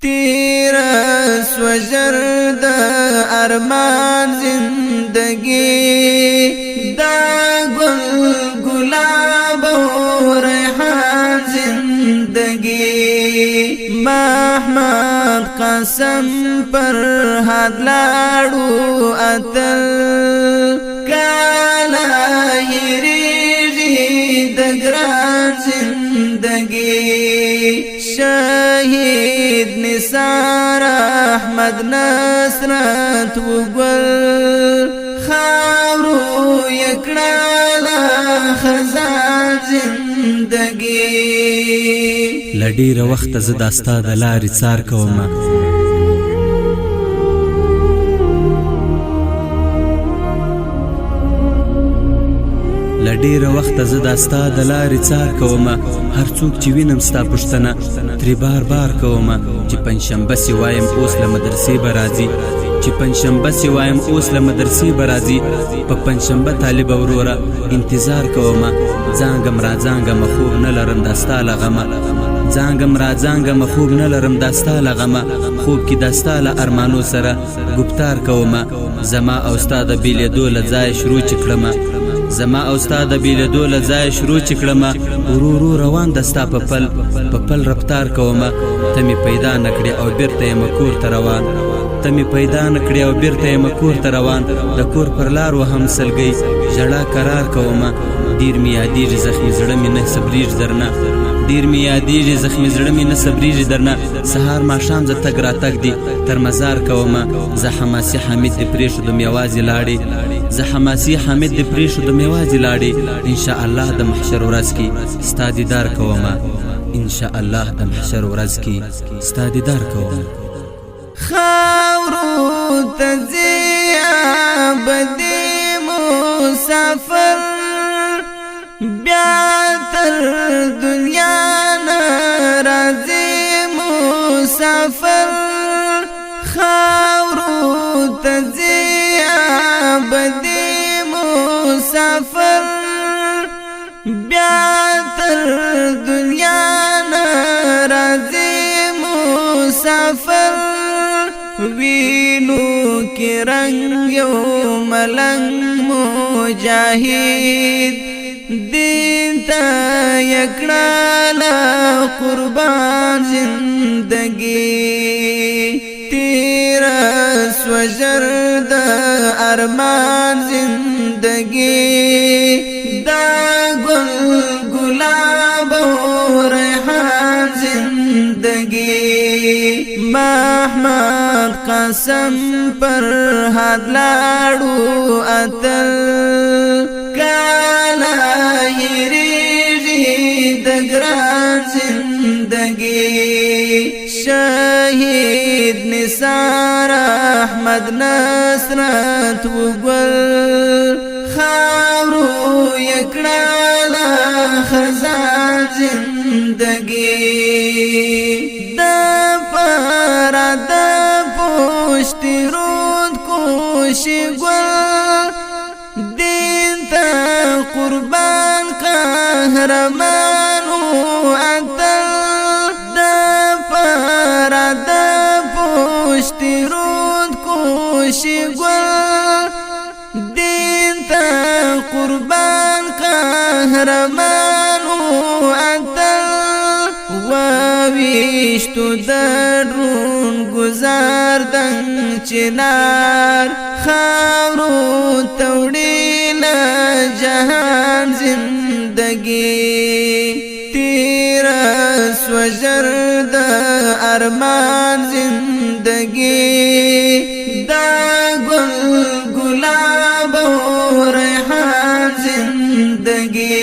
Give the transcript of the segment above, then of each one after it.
تیرا سوجر دا ارمان زندگی دا گل گلاب و ریحان زندگی محمد قسم پر حد لاړو اتل کالا یریږي د ګران زندگی شهید نثار احمد نصرت وګل خاورو یکړه خزان زندگی لډیر وخت ز داستا د لارې څار کوم لډیر وخت ز داستا د لارې څار کوم هر څوک چې وینم ستا پښتنه تری بار بار کوم چې پنځشنبه سی وایم اوس له مدرسې به راځي چې پنځشنبه سی وایم اوس له مدرسې به راځي په پنځشنبه طالب وروره انتظار کوم ځانګم را ځانګم خوب نه لرم داستا لغمه ځانګم را ځانګم خوب نه لرم داستا لغمه خوب کې داستا له ارمانو سره گفتار کوم زما او استاد بیلیدو له ځای شروع چکړم زما او استاد بیلیدو له ځای شروع چکړم ورو روان دستا په پل رفتار کوم ته می پیدا نکړې او بیرته یم کور ته روان ته می پیدا نکړې او بیرته یم کور ته روان د کور پر لار وهم سلګي ژړا قرار کوم ډیر می یادېږي زخمي زړه مې نه صبرېږي درنه ډیر می یادېږي زخمي زړه مې نه صبرېږي درنه سهار ماښام زه تګ راتګ دي تر مزار کوم زه حماسي حمید دې پرېښودم یوازې لاړې زه حماسي حمید دې پرېښودم یوازې لاړې انشاء الله د محشر ورځ کې ستا دیدار کوم انشاء الله د محشر ورځ کې ستا دیدار کوم خاورو تزیا بدی مسافر بیا تر دنیا ناراضی مسافر خاورو تزیا بدی مسافر بیا تر دنیا ناراضی مسافر وینو کی رنگ یو ملنگ مجاہد دین تا یکڑالا قربان زندگی تیرا سوجر دا ارمان زندگی دا گل گلاب و ریحان زندگی محمد قسم پر حد لاړو اتل کالا یریږي د ګران زندگی شهید نثار احمد نصرت وګل خاورو یکړه خزان زندگی د پوشتی رود کوشی گل دین تا قربان قهرمانو اتل دا پارا دا پوشتی رود کوشی گل دین تا قربان قهرمانو اتل ویشتو درون گزاردن چنار خاورو توڑینا جہان زندگی تیرا سوجر دا ارمان زندگی دا گل گلاب و ریحان زندگی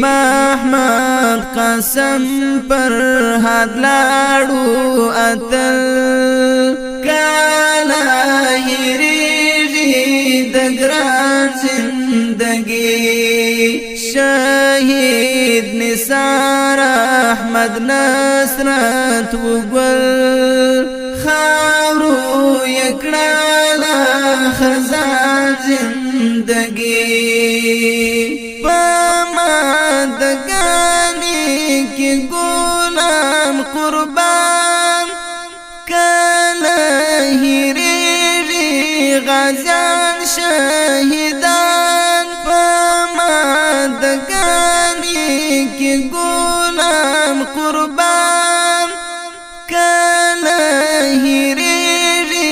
محمد قسم پر حد لاړو اتل کالا یریږي د ګران زندگی شهید نثار احمد نصرت وګل خاورو یکړه خزان زندگی پامادګانی کې ګلان قربان غازیان شهیدان پمادگانی کی غلام قربان کله هیریږي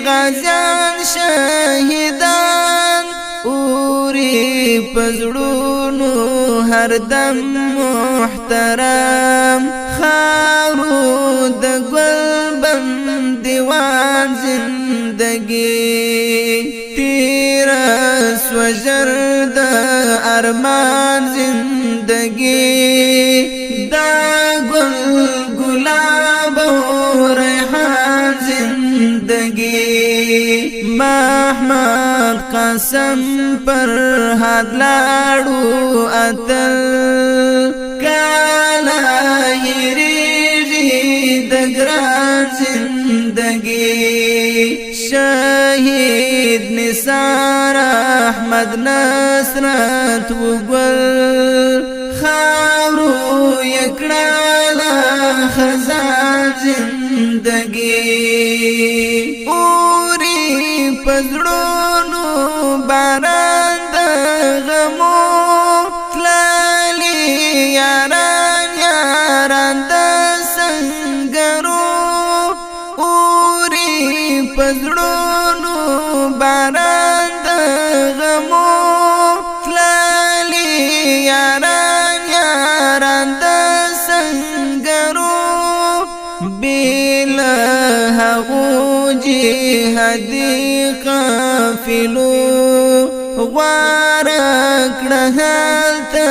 غازیان شهیدان اوری پزړونو هر دم محترم خاورو د ګلبن دیوان زندگی تیرا سوجر د ارمان زندگی دا گل گلاب و ریحان زندگی محمد قسم پر حد لاړو اتل کالا یریږي د ګران زندگی شهید نثار احمد نصرت وګل خاورو یکړه خزان زندگی اوری پزړونو باران د غمو تللی یاران یاران د سنگرو اوری پزړونو باران د غمو تللی یاران یاران د سنگرو بیل هغو جهادي قافلو غوارکړه هلته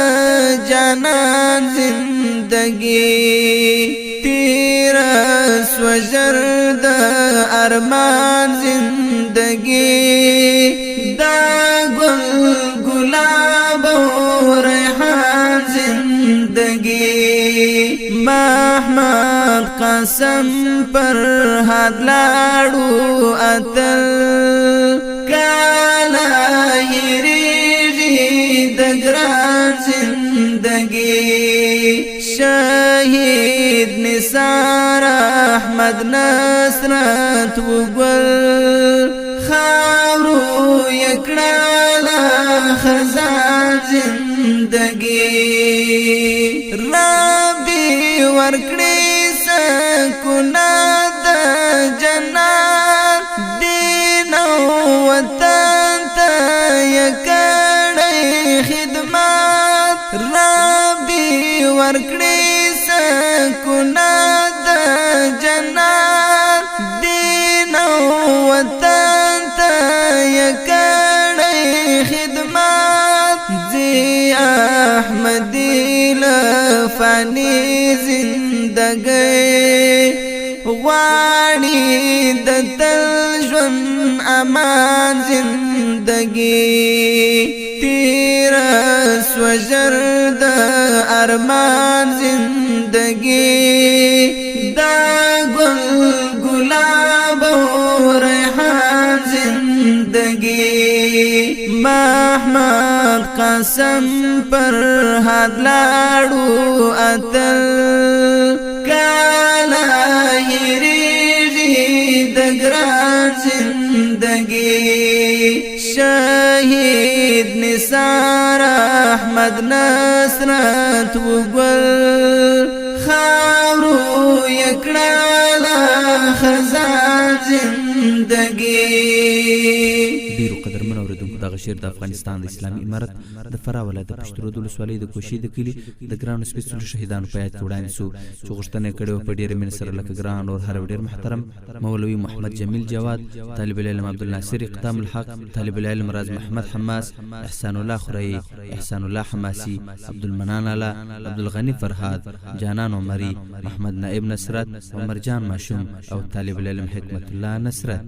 جانان زندگی تیرا سوجر د ارمان زندگی دا گل گلاب و ریحان زندگی محمد قسم پر حد لاړو اتل کالا یریږي د ګران زندگی شهید نثار احمد نصرت وګل خاورو یکړه خزان زندگی رب دی ورکړي سکونت جنات دین او وطن ته یکړې خدمت رب دی ورکړي سکونت جنات دین او وطن ته یکړې خدمت زی احمدی لفانی زندگی غواړي د تل ژوند امان زندگی تیرا سوجر د ارمان زندگی دا گل گلاب و ریحان زندگی محمد قسم پر حد لاړو اتل کالا یریږي د ګران زندگی شهید نثار احمد نصرت وګل خاورو یکړه خزان زندگی ډیرو قدرمن اوریدونکو دغه شعر د افغانستان د اسلامي امارت د فراه ولایت د پشترود ولسوالۍ د کوشي د کلي د ګرانو سپېڅلو شهیدانو په یاد کې وړاندې سو چې غوښتنه کړې وه په ډېره مینه سره لکه ګران اور هر ډېر محترم مولوي محمد جمیل جواد طالب العلم عبدالناصر اقدام الحق طالب العلم راز محمد حماس احسان الله خورئی احسان الله حماسي عبدالمنان الا عبدالغني فرهاد جانان عمري محمد نائب نصرت عمر جان ماشوم او طالب العلم حکمت الله نصرت